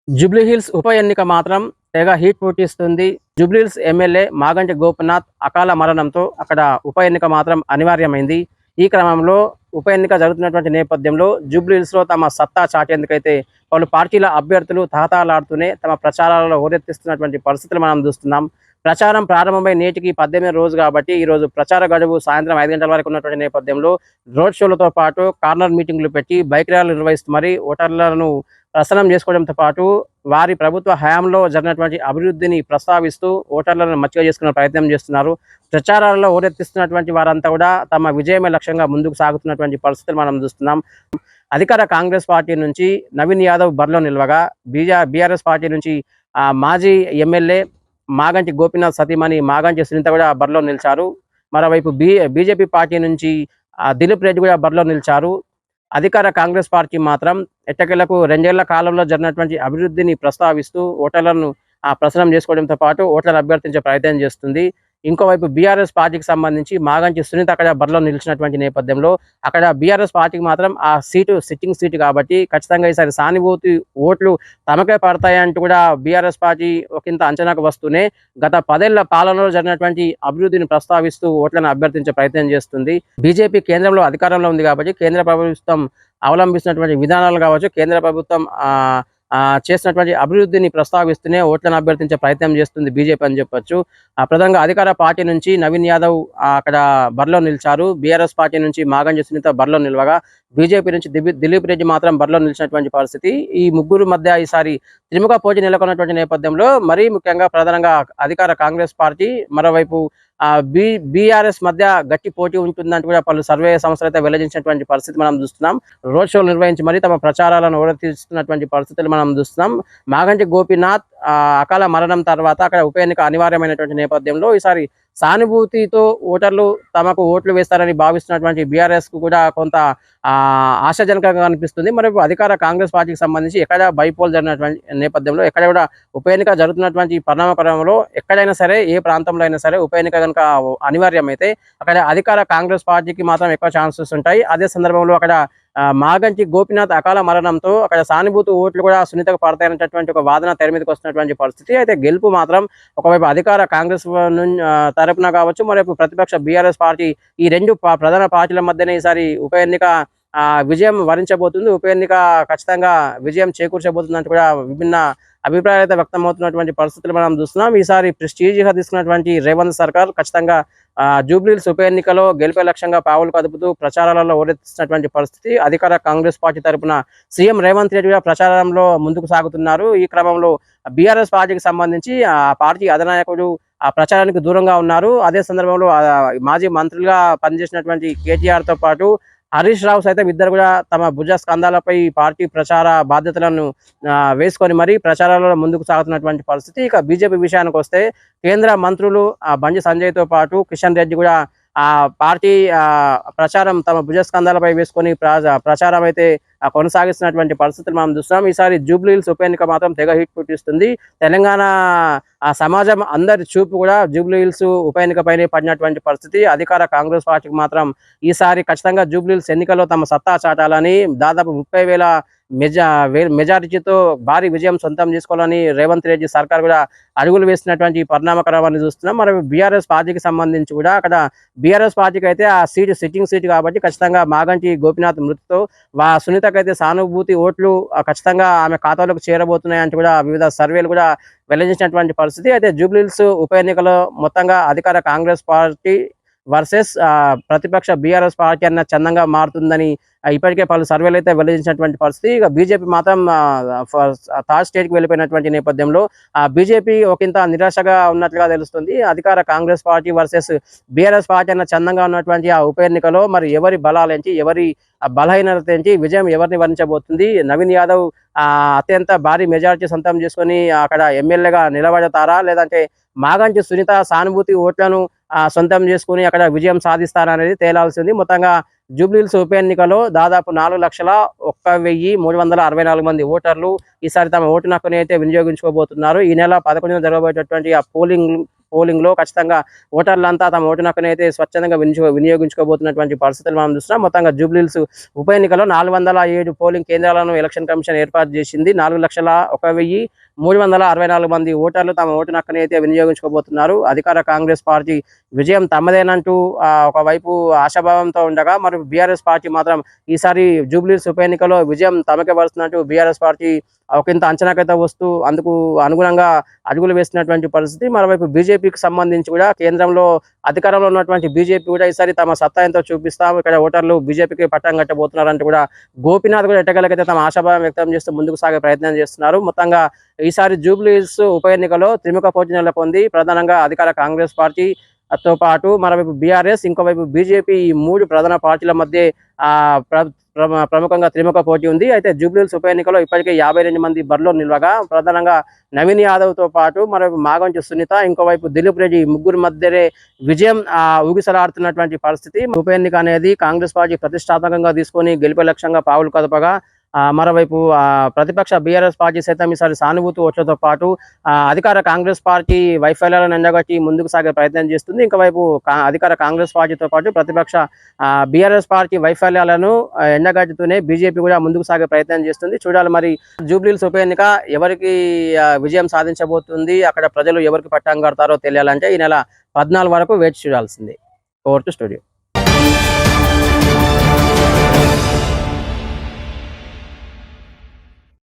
జూబ్లీహిల్స్ ఉప ఎన్నిక మాత్రం తెగ హీట్ పుట్టిస్తుంది. జూబ్లీహిల్స్ ఎమ్మెల్యే మాగంటి గోపీనాథ్ అకాల మరణంతో అక్కడ ఉప ఎన్నిక మాత్రం అనివార్యమైంది. ఈ క్రమంలో ఉప ఎన్నిక జరుగుతున్నటువంటి నేపథ్యంలో జూబ్లీహిల్స్లో తమ సత్తా చాటేందుకైతే పలు పార్టీల అభ్యర్థులు తహతహలాడుతూనే తమ ప్రచారాలలో హోరెత్తిస్తున్నటువంటి పరిస్థితులు మనం చూస్తున్నాం. ప్రచారం ప్రారంభమై నేటికి 18 రోజు కాబట్టి ఈరోజు ప్రచార గడువు సాయంత్రం 5 గంటల వరకు ఉన్నటువంటి నేపథ్యంలో రోడ్ షోలతో పాటు కార్నర్ మీటింగ్లు పెట్టి బైక్ ర్యాలీలు నిర్వహిస్తూ మరి ఓటర్లను ప్రసన్నం చేసుకోవడంతో పాటు వారి ప్రభుత్వ హయాంలో జరిగినటువంటి అభివృద్ధిని ప్రస్తావిస్తూ ఓటర్లను మచ్చిక చేసుకునే ప్రయత్నం చేస్తున్నారు. ప్రచారాలలో ఓరెత్తిస్తున్నటువంటి వారంతా కూడా తమ విజయమే లక్ష్యంగా ముందుకు సాగుతున్నటువంటి పరిస్థితులు మనం చూస్తున్నాం. అధికార కాంగ్రెస్ పార్టీ నుంచి నవీన్ యాదవ్ బరిలో నిలవగా బీఆర్ఎస్ పార్టీ నుంచి మాజీ ఎమ్మెల్యే మాగంటి గోపీనాథ్ సతీమణి మాగంటి సునీత కూడా బరిలో నిలిచారు. మరోవైపు బీజేపీ పార్టీ నుంచి దిలీప్ రెడ్డి కూడా బరిలో నిలిచారు. అధికార కాంగ్రెస్ పార్టీ మాత్రం ఎట్టకేలకు 2 ఏళ్ల కాలంలో జరిగినటువంటి అభివృద్ధిని ప్రస్తావిస్తూ ఓటర్లను ప్రసన్నం చేసుకోవడంతో పాటు ఓట్లను అభ్యర్థించే ప్రయత్నం చేస్తుంది. ఇంకోవైపు బీఆర్ఎస్ పార్టీకి సంబంధించి మాగంటి సునీత అక్కడ బరిలో నిలిచినటువంటి నేపథ్యంలో అక్కడ బీఆర్ఎస్ పార్టీకి మాత్రం ఆ సీటు సిట్టింగ్ సీటు కాబట్టి ఖచ్చితంగా ఈసారి సానుభూతి ఓట్లు తమకే పడతాయంటూ కూడా బీఆర్ఎస్ పార్టీ ఒకంత అంచనాకు వస్తూనే గత 10 ఏళ్ల పాలనలో జరిగినటువంటి అభివృద్ధిని ప్రస్తావిస్తూ ఓట్లను అభ్యర్థించే ప్రయత్నం చేస్తుంది. బీజేపీ కేంద్రంలో అధికారంలో ఉంది కాబట్టి కేంద్ర ప్రభుత్వం అవలంబిస్తున్నటువంటి విధానాలు కావచ్చు, కేంద్ర ప్రభుత్వం చేసినటువంటి అభివృద్ధిని ప్రస్తావిస్తూనే ఓట్లను అభ్యర్థించే ప్రయత్నం చేస్తుంది బీజేపీ అని చెప్పొచ్చు. ప్రధానంగా అధికార పార్టీ నుంచి నవీన్ యాదవ్ అక్కడ బరిలో నిలిచారు. బీఆర్ఎస్ పార్టీ నుంచి మాగంటి సునీత బరిలో నిలవగా బీజేపీ నుంచి దిలీప్ రెడ్డి మాత్రం బరిలో నిలిచినటువంటి పరిస్థితి. ఈ ముగ్గురు మధ్య ఈసారి త్రిముఖ పోటీ నెలకొన్నటువంటి నేపథ్యంలో మరీ ముఖ్యంగా ప్రధానంగా అధికార కాంగ్రెస్ పార్టీ మరోవైపు బీఆర్ఎస్ మధ్య గట్టి పోటీ ఉంటుందంటూ కూడా పలు సర్వే సంస్థలు అయితే వెల్లడించినటువంటి పరిస్థితి మనం చూస్తున్నాం. రోడ్ షోలు నిర్వహించి మరి తమ ప్రచారాలను ఓడతీస్తున్నటువంటి పరిస్థితులు మనం చూస్తున్నాం. మాగంటి గోపీనాథ్ అకాల మరణం తర్వాత అక్కడ ఉప ఎన్నిక అనివార్యమైనటువంటి నేపథ్యంలో ఈసారి సానుభూతితో ఓటర్లు తమకు ఓట్లు వేస్తారని భావిస్తున్నటువంటి బీఆర్ఎస్ కు కూడా కొంత ఆశాజనకంగా అనిపిస్తుంది. మరి అధికార కాంగ్రెస్ పార్టీకి సంబంధించి ఎక్కడ బైపోల్ జరిగినటువంటి నేపథ్యంలో ఎక్కడ కూడా ఉప ఎన్నిక జరుగుతున్నటువంటి పరిణామక్రమంలో ఎక్కడైనా సరే ఏ ప్రాంతంలో అయినా సరే ఉప ఎన్నిక కనుక అనివార్యమైతే అక్కడ అధికార కాంగ్రెస్ పార్టీకి మాత్రం ఎక్కువ ఛాన్సెస్ ఉంటాయి. అదే సందర్భంలో అక్కడ మాగంటి గోపీనాథ్ అకాల మరణంతో అక్కడ సానుభూతి ఓట్లు కూడా సునీతకు పడతాయనేటటువంటి ఒక వాదన తెర మీదకి వస్తున్నటువంటి పరిస్థితి. అయితే గెలుపు మాత్రం ఒకవైపు అధికార కాంగ్రెస్ తరపున కావచ్చు, మరోవైపు ప్రతిపక్ష బీఆర్ఎస్ పార్టీ ఈ రెండు ప్రధాన పార్టీల మధ్యనే ఈసారి ఉప ఎన్నిక విజయం వరించబోతుంది. ఉప ఎన్నిక ఖచ్చితంగా విజయం చేకూర్చబోతుంది అంటూ కూడా విభిన్న అభిప్రాయాలు అయితే వ్యక్తమవుతున్నటువంటి పరిస్థితులు మనం చూస్తున్నాం. ఈసారి ప్రెస్టీజియా తీసుకున్నటువంటి రేవంత్ సర్కార్ ఖచ్చితంగా జూబ్లీహిల్స్ ఉప ఎన్నికలో గెలిపే లక్ష్యంగా పావులు కదుపుతూ ప్రచారాలలో ఓరెత్తిస్తున్నటువంటి పరిస్థితి. అధికార కాంగ్రెస్ పార్టీ తరపున సీఎం రేవంత్ రెడ్డి కూడా ప్రచారంలో ముందుకు సాగుతున్నారు. ఈ క్రమంలో బీఆర్ఎస్ పార్టీకి సంబంధించి ఆ పార్టీ అధినాయకుడు ప్రచారానికి దూరంగా ఉన్నారు. అదే సందర్భంలో మాజీ మంత్రులుగా పనిచేసినటువంటి కేటీఆర్ తో పాటు హరీష్ రావు సైతం ఇద్దరు కూడా తమ భుజ స్కంధాలపై పార్టీ ప్రచార బాధ్యతలను వేసుకొని మరీ ప్రచారాలలో ముందుకు సాగుతున్నటువంటి పరిస్థితి. ఇక బీజేపీ విషయానికి వస్తే కేంద్ర మంత్రులు బండి సంజయ్ తో పాటు కిషన్ రెడ్డి కూడా పార్టీ ప్రచారం తమ భుజస్కంధాలపై వేసుకొని ప్రచారం అయితే కొనసాగిస్తున్నటువంటి పరిస్థితులు మనం చూస్తున్నాం. ఈసారి జూబ్లీహిల్స్ ఉప ఎన్నిక మాత్రం తెగ హిట్ పుట్టిస్తుంది. తెలంగాణ సమాజం అందరి చూపు కూడా జూబ్లీహిల్స్ ఉప ఎన్నికపైనే పడినటువంటి పరిస్థితి. అధికార కాంగ్రెస్ పార్టీకి మాత్రం ఈసారి ఖచ్చితంగా జూబ్లీహిల్స్ ఎన్నికల్లో తమ సత్తా చాటాలని దాదాపు 30,000 మెజారిటీతో భారీ విజయం సొంతం చేసుకోవాలని రేవంత్ రెడ్డి సర్కార్ కూడా అడుగులు వేస్తున్నటువంటి పరిణామక్రమాన్ని చూస్తున్నాం. మరి బీఆర్ఎస్ పార్టీకి సంబంధించి కూడా అక్కడ బీఆర్ఎస్ పార్టీకి అయితే ఆ సీటు సిట్టింగ్ సీటు కాబట్టి ఖచ్చితంగా మాగంటి గోపీనాథ్ మృతితో సునీతకైతే సానుభూతి ఓట్లు ఖచ్చితంగా ఆమె ఖాతాలోకి చేరబోతున్నాయంటూ కూడా వివిధ సర్వేలు కూడా వెల్లడించినటువంటి పరిస్థితి. అయితే జూబ్లీహిల్స్ ఉప ఎన్నికలో మొత్తంగా అధికార కాంగ్రెస్ పార్టీ వర్సెస్ ప్రతిపక్ష బీఆర్ఎస్ పార్టీ అన్న చందంగా మారుతుందని ఇప్పటికే పలు సర్వేలు అయితే వెల్లడించినటువంటి పరిస్థితి. ఇక బీజేపీ మాత్రం థర్డ్ స్టేట్కి వెళ్ళిపోయినటువంటి నేపథ్యంలో బీజేపీ ఒకంత నిరాశగా ఉన్నట్లుగా తెలుస్తుంది. అధికార Congress party versus BRS party అన్న చందంగా ఉన్నటువంటి ఆ ఉప ఎన్నికలో మరి ఎవరి బలాలేంటి, ఎవరి బలహీనత ఏంటి, విజయం ఎవరిని వరించబోతుంది, నవీన్ యాదవ్ అత్యంత భారీ మెజారిటీ సొంతం చేసుకొని అక్కడ ఎమ్మెల్యేగా నిలబడతారా, లేదంటే మాగంటి సునీత సానుభూతి ఓట్లను సొంతం చేసుకుని అక్కడ విజయం సాధిస్తారా అనేది తేలాల్సింది. మొత్తంగా జూబ్లీహిల్స్ ఉప ఎన్నికలో దాదాపు 4,01,364 మంది ఓటర్లు ఈసారి తమ ఓటు హక్కుని అయితే వినియోగించుకోబోతున్నారు. ఈ నెల 11న జరగబోయేటటువంటి ఆ పోలింగ్ లో ఖచ్చితంగా ఓటర్లంతా తమ ఓటు హక్కుని అయితే స్వచ్ఛందంగా వినియోగించుకోబోతున్నటువంటి పరిస్థితులు మనం చూస్తున్నాం. మొత్తంగా జూబ్లీహిల్స్ ఉప ఎన్నికలో 407 పోలింగ్ కేంద్రాలను ఎలక్షన్ కమిషన్ ఏర్పాటు చేసింది. 4,01,364 మంది ఓటర్లు తమ ఓటు హక్కుని అయితే వినియోగించుకోబోతున్నారు. అధికార కాంగ్రెస్ పార్టీ విజయం తమదేనంటూ ఒకవైపు ఆశాభావంతో ఉండగా, మరి బీఆర్ఎస్ పార్టీ మాత్రం ఈసారి జూబ్లీహిల్స్ ఉప ఎన్నికలో విజయం తమకే వస్తున్నట్టు బీఆర్ఎస్ పార్టీ ఒకంత అంచనాకైతే వస్తూ అందుకు అనుగుణంగా అడుగులు వేస్తున్నటువంటి పరిస్థితి. మరోవైపు బీజేపీకి సంబంధించి కూడా కేంద్రంలో అధికారంలో ఉన్నటువంటి బీజేపీ కూడా ఈసారి తమ సత్తా ఎంతో చూపిస్తాం, ఇక్కడ ఓటర్లు బీజేపీకి పట్టం కట్టబోతున్నారంటూ కూడా గోపీనాథ్ కూడా ఎట్టగలకైతే తమ ఆశాభావం వ్యక్తం చేస్తూ ముందుకు సాగే ప్రయత్నం చేస్తున్నారు. మొత్తంగా ఈసారి జూబ్లీహిల్స్ ఉప ఎన్నికలో త్రిముఖ పోటీ నెలకొంది. ప్రధానంగా అధికార కాంగ్రెస్ పార్టీ తో పాటు మరోవైపు బీఆర్ఎస్, ఇంకోవైపు బీజేపీ, ఈ 3 ప్రధాన పార్టీల మధ్య ప్రముఖంగా త్రిముఖ పోటీ ఉంది. అయితే జూబ్లీహిల్స్ ఉప ఎన్నికలో ఇప్పటికే 52 మంది బరిలో నిల్వగా, ప్రధానంగా నవీన్ యాదవ్ తో పాటు మరోవైపు మాగంటి సునీత, ఇంకోవైపు దిలీప్ రెడ్డి, ముగ్గురు మధ్యనే విజయం ఊగిసలాడుతున్నటువంటి పరిస్థితి. ఉప ఎన్నిక అనేది కాంగ్రెస్ పార్టీ ప్రతిష్టాత్మకంగా తీసుకొని గెలిపే లక్ష్యంగా పావులు కదపగా, మరోవైపు ప్రతిపక్ష బీఆర్ఎస్ పార్టీ సైతం ఈసారి సానుభూతి వచ్చేతో పాటు అధికార కాంగ్రెస్ పార్టీ వైఫల్యాలను ఎండగట్టి ముందుకు సాగే ప్రయత్నం చేస్తుంది. ఇంకోవైపు అధికార కాంగ్రెస్ పార్టీతో పాటు ప్రతిపక్ష బీఆర్ఎస్ పార్టీ వైఫల్యాలను ఎండగట్టుతూనే బీజేపీ కూడా ముందుకు సాగే ప్రయత్నం చేస్తుంది. చూడాలి మరి జూబ్లీహిల్స్ ఉప ఎన్నిక ఎవరికి విజయం సాధించబోతుంది, అక్కడ ప్రజలు ఎవరికి పట్టం కడతారో తెలియాలంటే ఈ నెల 14 వరకు వేచి చూడాల్సిందే. Over to studio.